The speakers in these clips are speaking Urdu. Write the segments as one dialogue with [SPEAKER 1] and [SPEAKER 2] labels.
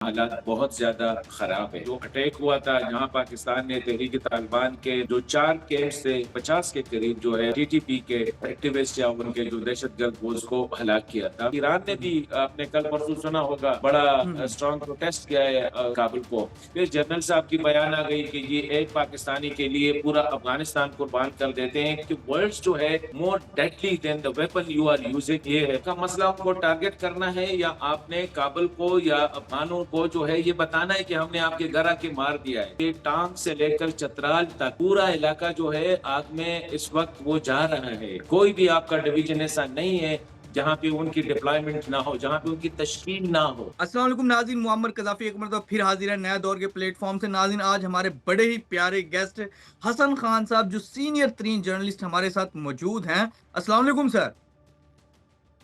[SPEAKER 1] حالات بہت زیادہ خراب ہے۔ جو اٹیک ہوا تھا جہاں پاکستان نے تحریک طالبان کے جو 4 کیمپ سے 50 کے قریب جو ہے ٹی پی کے ایکٹیوسٹ یا ان کے جو دہشت گرد وہ اس کو ہلاک کیا تھا۔ ایران نے بھی آپ نے کل پرسوں سنا ہوگا بڑا اسٹرانگ پروٹیسٹ کیا ہے کابل کو۔ پھر جنرل صاحب کی بیان آ گئی کہ یہ ایک پاکستانی کے لیے پورا افغانستان قربان کر دیتے ہیں کہ ورڈز جو ہے more deadly than the weapon you are using. یہ ہے کا مسئلہ آپ کو ٹارگٹ کرنا ہے یا آپ نے کابل کو یا افغانوں کو جو ہے یہ بتانا ہے کہ ہم نے آپ کے گھر آ کے مار دیا ہے۔ یہ ٹانگ سے لے کر چترال تک پورا علاقہ جو ہے آگ میں اس وقت وہ جا رہا ہے۔ کوئی بھی آپ کا ڈویژن ایسا نہیں ہے جہاں پہ ان کی ڈپلائمنٹ نہ ہو، جہاں پہ ان کی تشکیل نہ ہو۔
[SPEAKER 2] السلام علیکم ناظرین، معمر قذافی ایک مرتبہ پھر حاضر ہے نیا دور کے پلیٹ فارم سے۔ ناظرین آج ہمارے بڑے ہی پیارے گیسٹ حسن خان صاحب جو سینئر ترین جرنلسٹ ہمارے ساتھ موجود ہیں۔ السلام علیکم سر۔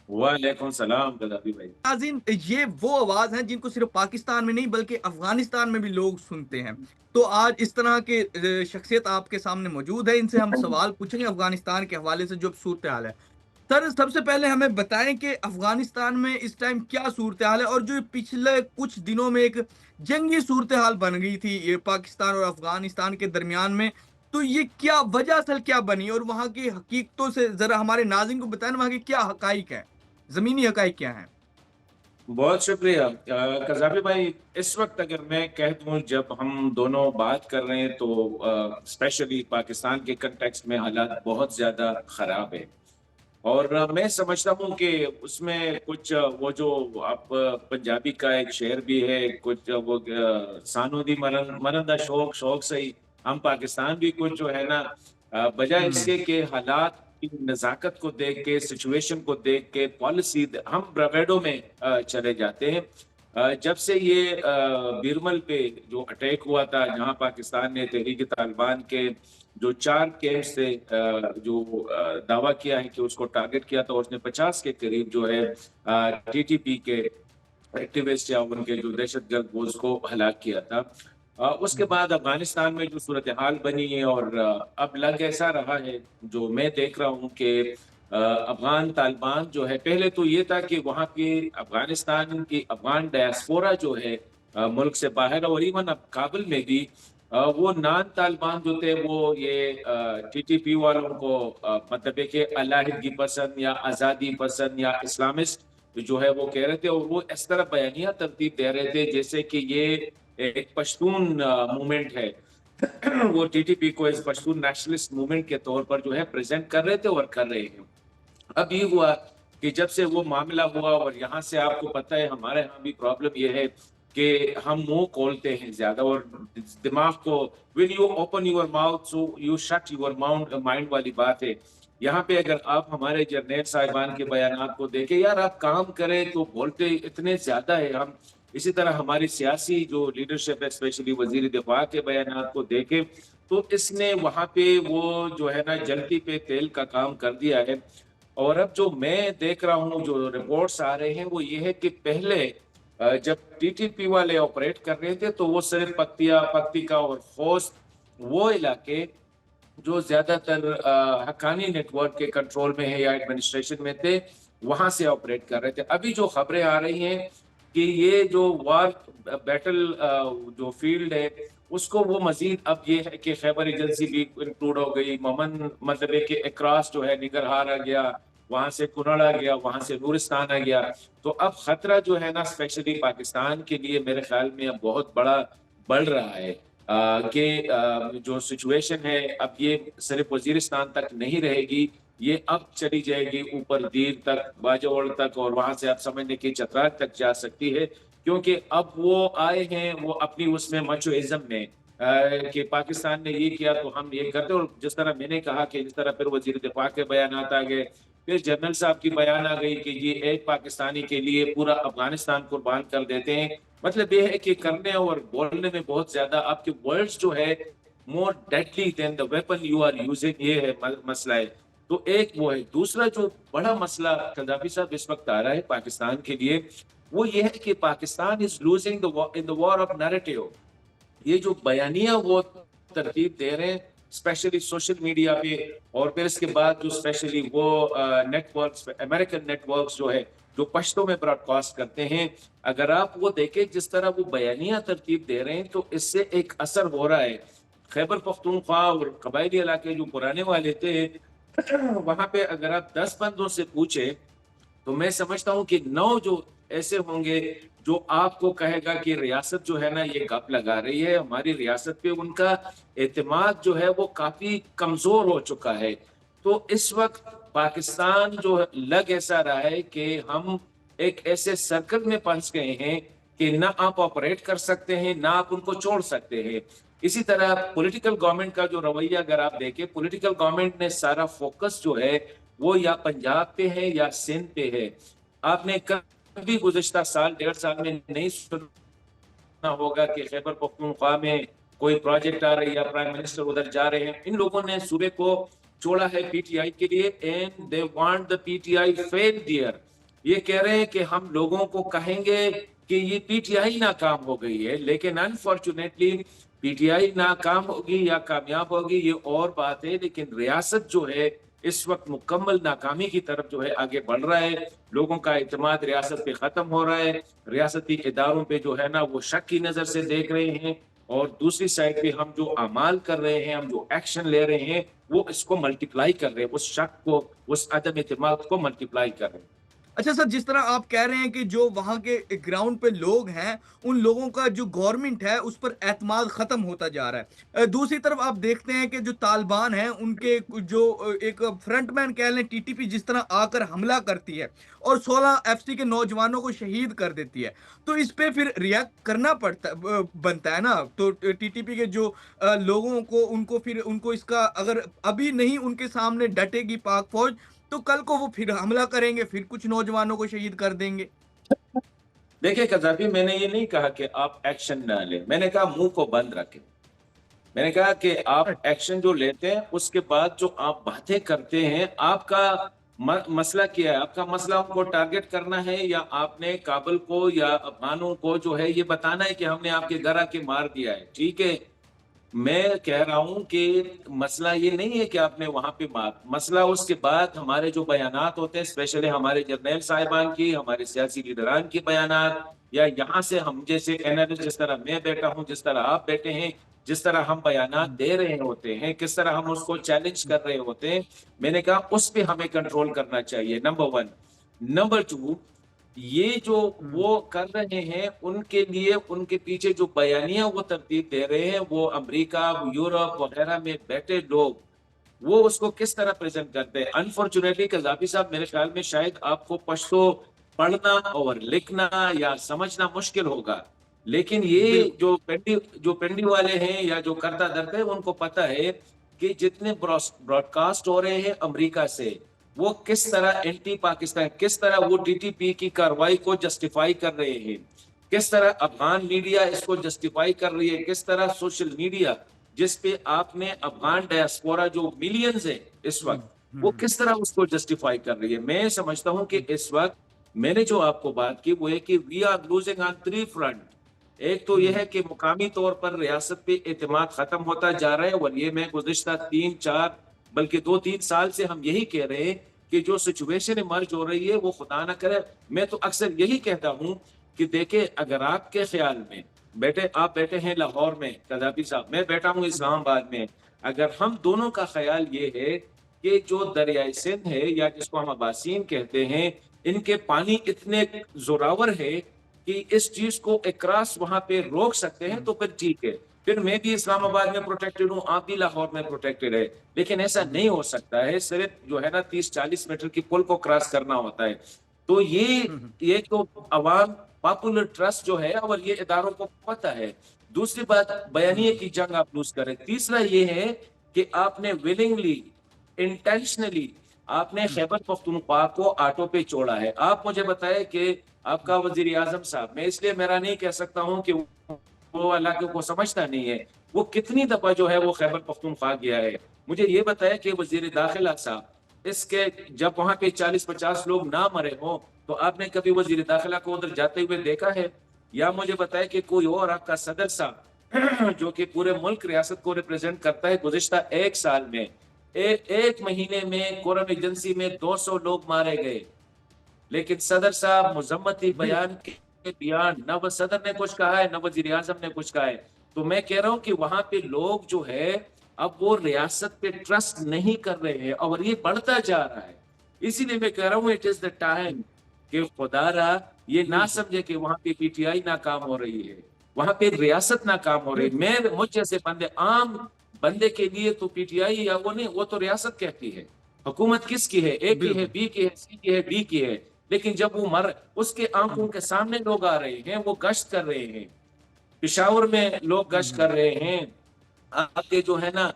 [SPEAKER 1] وعلیکم السلام قذافی بھائی۔
[SPEAKER 2] ناظرین یہ وہ آواز ہیں جن کو صرف پاکستان میں نہیں بلکہ افغانستان میں بھی لوگ سنتے ہیں، تو آج اس طرح کے شخصیت آپ کے سامنے موجود ہے، ان سے ہم سوال پوچھیں گے افغانستان کے حوالے سے جو صورتحال ہے۔ سر سب سے پہلے ہمیں بتائیں کہ افغانستان میں اس ٹائم کیا صورتحال ہے، اور جو پچھلے کچھ دنوں میں ایک جنگی صورتحال بن گئی تھی یہ پاکستان اور افغانستان کے درمیان میں، تو یہ کیا وجہ اصل کیا بنی، اور وہاں کی حقیقتوں سے ذرا ہمارے ناظرین کو بتائیں وہاں کے کیا حقائق ہیں، زمینی حقائق کیا ہیں؟
[SPEAKER 1] بہت شکریہ قذافی بھائی۔ اس وقت اگر میں کہہ دوں جب ہم دونوں بات کر رہے ہیں تو اسپیشلی پاکستان کے کنٹیکسٹ میں حالات بہت زیادہ خراب ہے، اور میں سمجھتا ہوں کہ اس میں کچھ وہ جو آپ پنجابی کا ایک شعر بھی ہے، کچھ وہ سانو دی مرندہ شوق شوق سے ہی ہم پاکستان بھی کچھ جو ہے نا بجائے اس کے کہ حالات کی نزاکت کو دیکھ کے، سچویشن کو دیکھ کے پالیسی ہم برویڈو میں چلے جاتے ہیں۔ جب سے یہ بیرمل پہ جو اٹیک ہوا تھا جہاں پاکستان نے تحریک طالبان کے جو 4 کیمپ سے جو دعویٰ کیا ہے کہ اس کو ٹارگٹ کیا تھا، اس نے 50 کے قریب جو ہے ٹی پی کے ایکٹیوسٹ یا ان کے جو دہشت گرد وہ اس کو ہلاک کیا تھا۔ اس کے بعد افغانستان میں جو صورتحال بنی ہے، اور اب لگ ایسا رہا ہے جو میں دیکھ رہا ہوں کہ افغان طالبان جو ہے، پہلے تو یہ تھا کہ وہاں کے افغانستان کی افغان ڈائسپورا جو ہے ملک سے باہر، اور ایون اب کابل میں بھی وہ نان طالبان جو تھے وہ یہ ٹی پی والوں کو مطلب ہے کہ علیحدگی پسند یا آزادی پسند یا اسلامسٹ جو ہے وہ کہہ رہے تھے، اور وہ اس طرح بیانیہ ترتیب دے رہے تھے جیسے کہ یہ ایک پشتون موومنٹ ہے۔ وہ ٹی پی کو اس پشتون نیشنلسٹ موومنٹ کے طور پر جو ہے پریزنٹ کر رہے تھے اور کر رہے ہیں۔ اب یہ ہوا کہ جب سے وہ معاملہ ہوا، اور یہاں سے آپ کو پتہ ہے ہمارے ہاں بھی پرابلم یہ ہے کہ ہم منہ کھولتے ہیں زیادہ، اور دماغ کو when you open your mouth so you shut your mind والی بات ہے۔ یہاں پہ اگر آپ ہمارے جرنیل صاحبان کے بیانات کو دیکھیں، یار آپ کام کریں تو بولتے اتنے زیادہ ہے ہم، اسی طرح ہماری سیاسی جو لیڈرشپ ہے اسپیشلی وزیر دفاع کے بیانات کو دیکھیں تو اس نے وہاں پہ وہ جو ہے نا جلتی پہ تیل کا کام کر دیا ہے۔ اور اب جو میں دیکھ رہا ہوں جو رپورٹس آ رہے ہیں وہ یہ ہے کہ پہلے جب ٹی پی والے آپریٹ کر رہے تھے تو وہ صرف پکتیکا اور خوست وہ علاقے جو زیادہ تر حقانی نیٹ ورک کے کنٹرول میں ہے یا ایڈمنسٹریشن میں تھے وہاں سے آپریٹ کر رہے تھے۔ ابھی جو خبریں آ رہی ہیں کہ یہ جو وار بیٹل جو فیلڈ ہے اس کو وہ مزید اب یہ ہے کہ خیبر ایجنسی بھی انکلوڈ ہو گئی، مطلب ہے کہ اکراس جو ہے نگرہار آ گیا، وہاں سے کنڑ آ گیا، وہاں سے نورستان آ گیا۔ تو اب خطرہ جو ہے نا اسپیشلی پاکستان کے لیے میرے خیال میں اب بہت بڑا بڑھ رہا ہے کہ جو سچویشن ہے اب یہ صرف وزیرستان تک نہیں رہے گی، یہ اب چلی جائے گی اوپر دیر تک، باجوڑ تک، اور وہاں سے آپ سمجھنے کی چترال تک جا سکتی ہے، کیونکہ اب وہ آئے ہیں وہ اپنی اس میں مچوازم میں کہ پاکستان نے یہ کیا تو ہم یہ کرتے۔ اور جس طرح میں نے کہا کہ جس طرح پھر وزیر دفاع کے بیانات آ گئے، پھر جنرل صاحب کی بیان آ گئی کہ یہ ایک پاکستانی کے لیے پورا افغانستان قربان کر دیتے ہیں۔ مطلب یہ ہے کہ کرنے اور بولنے میں بہت زیادہ آپ کے ورڈز جو ہے more deadly than the weapon you are using, یہ ہے مسئلہ ہے۔ تو ایک وہ ہے، دوسرا جو بڑا مسئلہ قذافی صاحب اس وقت آ رہا ہے پاکستان کے لیے وہ یہ ہے کہ Pakistan is losing in the war of narrative. یہ جو بیانیہ وہ ترتیب دے رہے ہیں اسپیشلی سوشل میڈیا پہ، اور پھر اس کے بعد جو اسپیشلی وہ networks American networks جو ہے جو پشتوں میں براڈ کاسٹ کرتے ہیں، اگر آپ وہ دیکھیں جس طرح وہ بیانیہ ترتیب دے رہے ہیں تو اس سے ایک اثر ہو رہا ہے. خیبر پختونخوا اور قبائلی علاقے جو پرانے والے تھے وہاں پہ اگر آپ 10 بندوں سے پوچھیں تو میں سمجھتا ہوں کہ 9 جو ایسے ہوں گے جو آپ کو کہے گا کہ ریاست جو ہے نا یہ گپ لگا رہی ہے، ہماری ریاست پہ ان کا اعتماد جو ہے وہ کافی کمزور ہو چکا ہے. تو اس وقت پاکستان جو لگ ایسا رہا ہے کہ ہم ایک ایسے سرکل میں پھنس گئے ہیں کہ نہ آپ آپریٹ کر سکتے ہیں نہ آپ ان کو چھوڑ سکتے ہیں. اسی طرح پولیٹیکل گورنمنٹ کا جو رویہ اگر آپ دیکھیں، پولیٹیکل گورنمنٹ نے سارا فوکس جو ہے وہ یا پنجاب پہ ہے یا سندھ پہ ہے. آپ نے کبھی گزشتہ سال 1.5 سال میں نہیں سنا ہوگا کہ خیبر پختونخوا میں کوئی پروجیکٹ آ رہی ہے یا پرائم منسٹر ادھر جا رہے ہیں. ان لوگوں نے صوبے کو چھوڑا ہے پی ٹی آئی کے لیے and they want the P T I fail there. یہ کہہ رہے ہیں کہ ہم لوگوں کو کہیں گے کہ یہ پی ٹی آئی ناکام ہو گئی ہے، لیکن انفارچونیٹلی پی ٹی آئی ناکام ہوگی یا کامیاب ہوگی یہ اور بات ہے، لیکن ریاست جو ہے اس وقت مکمل ناکامی کی طرف جو ہے آگے بڑھ رہا ہے. لوگوں کا اعتماد ریاست پہ ختم ہو رہا ہے، ریاستی اداروں پہ جو ہے نا وہ شک کی نظر سے دیکھ رہے ہیں، اور دوسری سائڈ پہ ہم جو اعمال کر رہے ہیں، ہم جو ایکشن لے رہے ہیں وہ اس کو ملٹیپلائی کر رہے ہیں، اس شک کو، اس عدم اعتماد کو ملٹیپلائی کر رہے ہیں.
[SPEAKER 2] اچھا سر، جس طرح آپ کہہ رہے ہیں کہ جو وہاں کے گراؤنڈ پہ لوگ ہیں ان لوگوں کا جو گورنمنٹ ہے اس پر اعتماد ختم ہوتا جا رہا ہے، دوسری طرف آپ دیکھتے ہیں کہ جو طالبان ہیں ان کے جو ایک فرنٹ مین کہہ لیں ٹی ٹی پی جس طرح آ کر حملہ کرتی ہے اور 16 ایف سی کے نوجوانوں کو شہید کر دیتی ہے، تو اس پہ پھر ریئیکٹ کرنا پڑتا بنتا ہے نا. تو ٹی ٹی پی کے جو لوگوں کو ان کو اس کا اگر ابھی نہیں ان کے سامنے ڈٹے گی پاک فوج تو کل کو وہ پھر حملہ کریں گے، پھر کچھ نوجوانوں کو شہید کر دیں گے.
[SPEAKER 1] دیکھیں قذافی، میں نے یہ نہیں کہا کہ آپ ایکشن نہ لیں، میں نے کہا منہ کو بند رکھیں. میں نے کہا کہ آپ ایکشن جو لیتے ہیں اس کے بعد جو آپ باتیں کرتے ہیں، آپ کا مسئلہ کیا ہے؟ آپ کا مسئلہ ان کو ٹارگٹ کرنا ہے یا آپ نے کابل کو یا افغانوں کو جو ہے یہ بتانا ہے کہ ہم نے آپ کے گھر آ کے مار دیا ہے؟ ٹھیک ہے، میں کہہ رہا ہوں کہ مسئلہ یہ نہیں ہے کہ آپ نے وہاں پہ مسئلہ اس کے بعد ہمارے جو بیانات ہوتے ہیں، اسپیشلی ہمارے جرنیل صاحبان کی، ہمارے سیاسی لیڈران کی بیانات، یا یہاں سے ہم جیسے اینالسٹ جس طرح میں بیٹھا ہوں، جس طرح آپ بیٹھے ہیں، جس طرح ہم بیانات دے رہے ہوتے ہیں، کس طرح ہم اس کو چیلنج کر رہے ہوتے ہیں، میں نے کہا اس پہ ہمیں کنٹرول کرنا چاہیے، نمبر 1. نمبر 2، یہ جو وہ کر رہے ہیں ان کے لیے ان کے پیچھے جو بیانیہ وہ ترتیب دے رہے ہیں، وہ امریکہ، یورپ وغیرہ میں بیٹھے لوگ وہ اس کو کس طرح پریزنٹ کرتے ہیں. انفارچونیٹلی قذافی صاحب، میرے خیال میں شاید آپ کو پشتو پڑھنا اور لکھنا یا سمجھنا مشکل ہوگا، لیکن یہ جو پنڈی والے ہیں یا جو کرتا درتے ہیں ان کو پتا ہے کہ جتنے براڈ کاسٹ ہو رہے ہیں امریکہ سے، وہ کس طرح اینٹی پاکستان، کس طرح وہ ٹی ٹی پی کی کاروائی کو جسٹیفائی کر رہے ہیں، کس طرح افغان میڈیا اس کو جسٹیفائی کر رہی ہے، کس طرح سوشل میڈیا جس پہ آپ نے افغان ڈائسپورا جو ملینز ہے اس وقت، وہ کس طرح اس کو جسٹیفائی کر رہی ہے. میں سمجھتا ہوں کہ اس وقت میں نے جو آپ کو بات کی وہ ہے کہ we are losing on 3 front. ایک تو یہ ہے کہ مقامی طور پر ریاست پہ اعتماد ختم ہوتا جا رہا ہے، اور یہ میں گزشتہ 3-4 بلکہ 2-3 سال سے ہم یہی کہہ رہے ہیں کہ جو سچویشن ایمرج ہو رہی ہے وہ خدا نہ کرے. میں تو اکثر یہی کہتا ہوں کہ دیکھیں، اگر آپ کے خیال میں آپ بیٹھے ہیں لاہور میں قذافی صاحب، میں بیٹھا ہوں اسلام آباد میں، اگر ہم دونوں کا خیال یہ ہے کہ جو دریائے سندھ ہے یا جس کو ہم اباسین کہتے ہیں، ان کے پانی اتنے زوراور ہے کہ اس چیز کو اکراس وہاں پہ روک سکتے ہیں، تو پھر ٹھیک ہے، پھر میں بھی اسلام آباد میں پروٹیکٹڈ ہوں، آپ بھی لاہور میں پروٹیکٹڈ ہے. لیکن ایسا نہیں ہو سکتا ہے، صرف جو ہے نا 30-40 میٹر کی پل کو کراس کرنا ہوتا ہے. تو یہ تو عوام پاپولر ٹرسٹ جو ہے اور یہ اداروں کو پتہ ہے. دوسری بات، بیانیے کی جنگ آپ لوز کریں. تیسرا یہ ہے کہ آپ نے ولنگلی، انٹینشنلی آپ نے خیبر پختونخوا کو آٹو پہ چھوڑا ہے. آپ مجھے بتائیں کہ آپ کا وزیر اعظم صاحب، میں اس لیے میرا نہیں کہہ سکتا ہوں کہ وہ علاقے کو سمجھتا نہیں ہے، وہ کتنی دفعہ جو ہے وہ خیبر پختونخوا گیا ہے. مجھے یہ بتایا کہ وزیر داخلہ صاحب، اس کے جب وہاں پہ 40-50 لوگ نہ مرے ہوں تو آپ نے کبھی وزیر داخلہ کو ادھر جاتے ہوئے دیکھا ہے؟ یا مجھے بتائے کہ کوئی اور آپ کا صدر صاحب جو کہ پورے ملک ریاست کو ریپرزینٹ کرتا ہے، گزشتہ 1 سال میں ایک مہینے میں کورم ایجنسی میں 200 لوگ مارے گئے. لیکن صدر صاحب مذمتی
[SPEAKER 2] بالکل
[SPEAKER 1] بیان کے بیان نہ وہ صدر نے کچھ کہا ہے نہ وزیر اعظم نے کچھ کہا ہے. تو میں کہہ رہا ہوں کہ وہاں پہ لوگ جو ہے اب وہ ریاست پہ ٹرسٹ نہیں کر رہے ہیں اور یہ بڑھتا جا رہا ہے. اسی لیے میں کہہ رہا ہوں اٹ از دا ٹائم کہ خدا را یہ نہ
[SPEAKER 2] بالکل
[SPEAKER 1] سمجھے کہ وہاں پہ پی ٹی آئی ناکام ہو رہی ہے, وہاں پہ ریاست ناکام ہو رہی ہے.
[SPEAKER 2] بالکل
[SPEAKER 1] میں مجھ جیسے بندے عام بندے کے لیے تو پی ٹی آئی یا وہ نہیں, وہ تو ریاست کہتی ہے. حکومت کس کی ہے؟ اے کی ہے,
[SPEAKER 2] بالکل
[SPEAKER 1] بی کی ہے, سی کی ہے, ڈی کی ہے. لیکن جب وہ اس کے آنکھوں کے سامنے لوگ آ رہے ہیں, وہ گشت کر رہے ہیں, پشاور میں لوگ گشت کر رہے ہیں, آپ کے جو ہے نا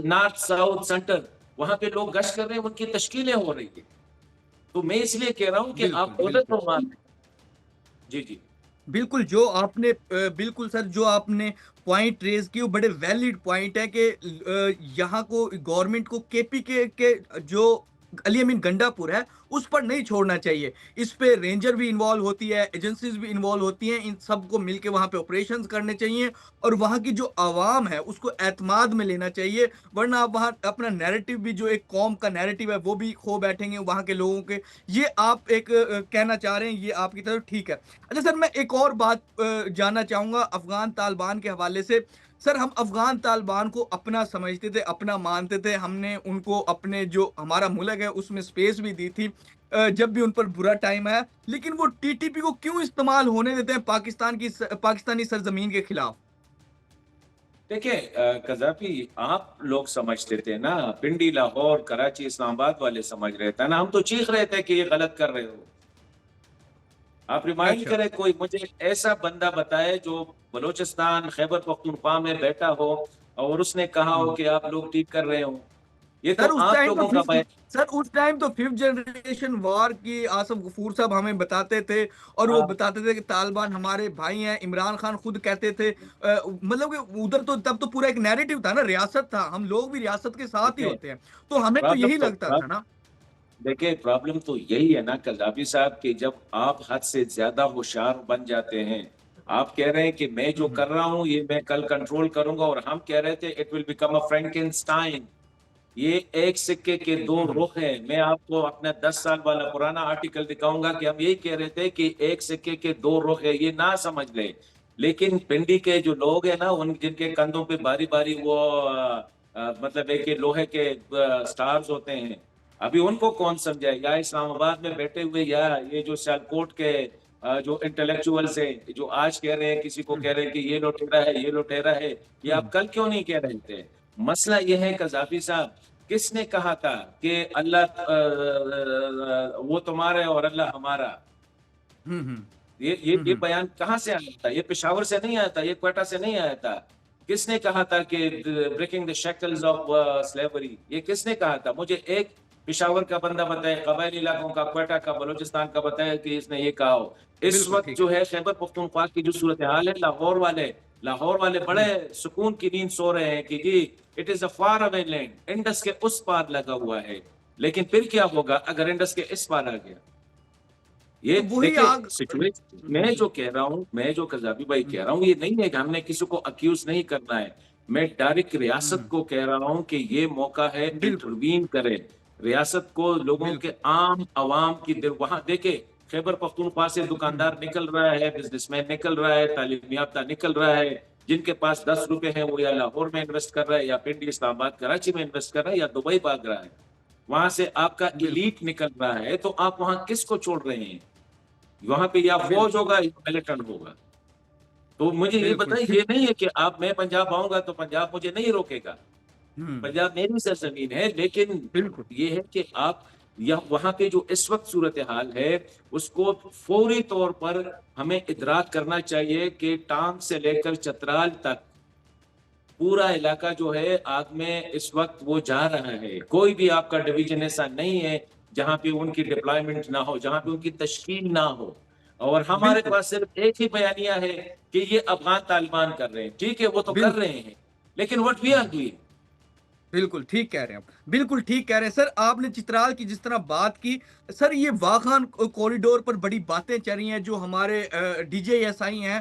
[SPEAKER 1] نارتھ ساؤتھ سینٹر وہاں پہ لوگ گشت کر رہے ہیں, ان کی تشکیلیں ہو رہی ہیں. تو میں اس لیے کہہ رہا ہوں کہ
[SPEAKER 2] بالکل
[SPEAKER 1] آپ ادھر
[SPEAKER 2] بالکل
[SPEAKER 1] تو مان. جی جی
[SPEAKER 2] بالکل جو آپ نے بالکل سر جو آپ نے پوائنٹ ریز کی وہ بڑے ویلڈ پوائنٹ ہے کہ یہاں کو گورنمنٹ کو کے پی کے جو علی امین گنڈا پور ہے اس پر نہیں چھوڑنا چاہیے. اس پہ رینجر بھی انوالو ہوتی ہے, ایجنسیز بھی انوالو ہوتی ہیں, ان سب کو مل کے وہاں پہ آپریشنز کرنے چاہیے اور وہاں کی جو عوام ہے اس کو اعتماد میں لینا چاہیے. ورنہ آپ وہاں اپنا نیریٹو بھی جو ایک قوم کا نیریٹو ہے وہ بھی کھو بیٹھیں گے وہاں کے لوگوں کے. یہ آپ ایک کہنا چاہ رہے ہیں, یہ آپ کی طرف ٹھیک ہے. اچھا سر میں ایک اور بات جاننا چاہوں گا افغان طالبان کے حوالے سے. سر ہم افغان طالبان کو اپنا سمجھتے تھے, اپنا مانتے تھے, ہم نے ان کو اپنے جو ہمارا ملک ہے اس میں سپیس بھی دی تھی جب بھی ان پر برا ٹائم آیا. لیکن وہ ٹی ٹی پی کو کیوں استعمال ہونے دیتے ہیں پاکستانی سرزمین کے خلاف؟
[SPEAKER 1] دیکھیں قذافی آپ لوگ سمجھتے تھے نا, پنڈی لاہور کراچی اسلام آباد والے سمجھ رہے تھے نا, ہم تو چیخ رہے تھے کہ یہ غلط کر رہے ہو. آپ ریمائنڈ
[SPEAKER 2] اچھا
[SPEAKER 1] کریں کوئی مجھے ایسا بندہ بتائے جو بلوچستان خیبر پختونخوا میں بیٹھا ہو اور اس نے کہا ہو کہ آپ لوگ ٹھیک کر رہے ہو. یہ
[SPEAKER 2] سر
[SPEAKER 1] تو
[SPEAKER 2] اس
[SPEAKER 1] آپ
[SPEAKER 2] ٹائم تو
[SPEAKER 1] لوگوں کا
[SPEAKER 2] اس ٹائم تو ففتھ جنریشن وار کی آصف غفور صاحب ہمیں بتاتے تھے اور وہ بتاتے تھے کہ طالبان ہمارے بھائی ہیں. عمران خان خود کہتے تھے مطلب کہ ادھر تو تب تو پورا ایک نیریٹو تھا نا, ریاست تھا, ہم لوگ بھی ریاست کے ساتھ ہی
[SPEAKER 1] دیکھیں
[SPEAKER 2] ہوتے ہیں, تو ہمیں تو
[SPEAKER 1] پرابلم
[SPEAKER 2] یہی
[SPEAKER 1] تو
[SPEAKER 2] لگتا تھا نا.
[SPEAKER 1] دیکھیں پرابلم تو یہی ہے نا قذافی صاحب کہ جب آپ حد سے زیادہ ہوشیار بن جاتے ہیں, آپ کہہ رہے ہیں کہ میں جو کر رہا ہوں یہ میں کل کنٹرول کروں گا, اور ہم کہہ رہے تھے اٹ ول بیکم اے فرینکنسٹائن. یہ ایک سکے کے دو رخ ہیں. میں آپ کو اپنا 10 سال والا پرانا آرٹیکل دکھاؤں گا کہ ہم یہی کہہ رہے تھے کہ ایک سکے کے دو رخ ہے, یہ نہ سمجھ لیں. لیکن پنڈی کے جو لوگ ہیں نا, ان جن کے کندھوں پہ باری باری وہ مطلب ہے کہ لوہے کے سٹارز ہوتے ہیں, ابھی ان کو کون سمجھائے؟ یا اسلام آباد میں بیٹھے ہوئے یا یہ جو سیالکوٹ کے جو انٹلیکچوئلز ہیں جو آج کہہ رہے ہیں, کسی کو کہہ رہے ہیں کہ یہ لوٹیرا ہے یہ لوٹیرا ہے, یہ آپ کل کیوں نہیں کہہ رہے تھے؟ مسئلہ یہ ہے قذافی صاحب, کس نے کہا تھا کہ اللہ وہ تمہارا ہے اور اللہ ہمارا؟ یہ بیان کہاں سے آیا تھا؟ یہ پشاور سے نہیں آیا تھا, یہ کوئٹہ سے نہیں آیا تھا. کس نے کہا تھا کہ breaking the shackles of slavery? یہ کس نے کہا تھا؟ مجھے ایک پشاور کا بندہ بتائے, قبائلی علاقوں کا, کوئٹہ کا, بلوچستان کا بتائے کہ اس نے یہ کہا ہو. اس
[SPEAKER 2] بالکل
[SPEAKER 1] وقت
[SPEAKER 2] ٹھیک ہے.
[SPEAKER 1] جو ہے خیبر پختونخوا کی جو صورتحال ہے, لاہور والے بڑے سکون کی نیند سو رہے ہیں کہ جی it is a far away land, Indus کے اس پار لگا ہوا ہے. لیکن پھر کیا ہوگا اگر انڈس کے اس پار آ گیا؟ یہ
[SPEAKER 2] تو وہی
[SPEAKER 1] دیکھیں
[SPEAKER 2] آگ
[SPEAKER 1] سچویشن میں جو کہہ رہا ہوں, میں جو قذافی بھائی کہہ رہا ہوں, یہ نہیں ہے کہ ہم نے کسی کو اکیوز نہیں کرنا ہے. میں ڈائریکٹ ریاست کو کہہ رہا ہوں کہ یہ موقع ہے
[SPEAKER 2] بالکل
[SPEAKER 1] انٹروین کرے. ریاست کو لوگوں کے
[SPEAKER 2] بالکل
[SPEAKER 1] عام عوام کی وہاں دیکھے خیبر پختونخوا سے دکاندار نکل رہا ہے, بزنس مین نکل رہا ہے, تعلیم یافتہ نکل رہا ہے, جن کے پاس 10 روپے ہیں وہ یا لاہور میں انویسٹ کر رہا ہے, یا پنڈی اسلام آباد کراچی میں انویسٹ کر رہا ہے, یا دبئی بھاگ رہا ہے. وہاں سے آپ کا
[SPEAKER 2] بالکل
[SPEAKER 1] ایلیٹ نکل رہا ہے, تو آپ وہاں کس کو چھوڑ رہے ہیں؟ وہاں پہ یا فوج
[SPEAKER 2] بالکل
[SPEAKER 1] ہوگا یا ملیٹنٹ ہوگا. تو مجھے یہ
[SPEAKER 2] بالکل
[SPEAKER 1] بتائیں,
[SPEAKER 2] ٹھیک.
[SPEAKER 1] یہ نہیں ہے کہ آپ میں پنجاب آؤں گا تو پنجاب مجھے نہیں روکے گا. پنجاب میری سرزمین ہے, لیکن
[SPEAKER 2] بالکل
[SPEAKER 1] یہ ہے کہ آپ وہاں پہ جو اس وقت صورتحال ہے اس کو فوری طور پر ہمیں ادراک کرنا چاہیے کہ ٹانگ سے لے کر چترال تک پورا علاقہ جو ہے آگ میں اس وقت وہ جا رہا ہے. کوئی بھی آپ کا ڈویژن ایسا نہیں ہے جہاں پہ ان کی ڈپلائمنٹ نہ ہو, جہاں پہ ان کی تشکیل نہ ہو. اور ہمارے
[SPEAKER 2] بالکل
[SPEAKER 1] پاس صرف ایک ہی بیانیہ ہے کہ یہ افغان طالبان کر رہے ہیں. ٹھیک ہے, وہ تو کر
[SPEAKER 2] بالکل
[SPEAKER 1] رہے ہیں, لیکن what we are doing.
[SPEAKER 2] بالکل ٹھیک کہہ رہے ہیں آپ, بالکل ٹھیک کہہ رہے ہیں سر. آپ نے چترال کی جس طرح بات کی سر, یہ واخان کوریڈور پر بڑی باتیں چل رہی ہیں جو ہمارے ڈی جے ایس آئی ہیں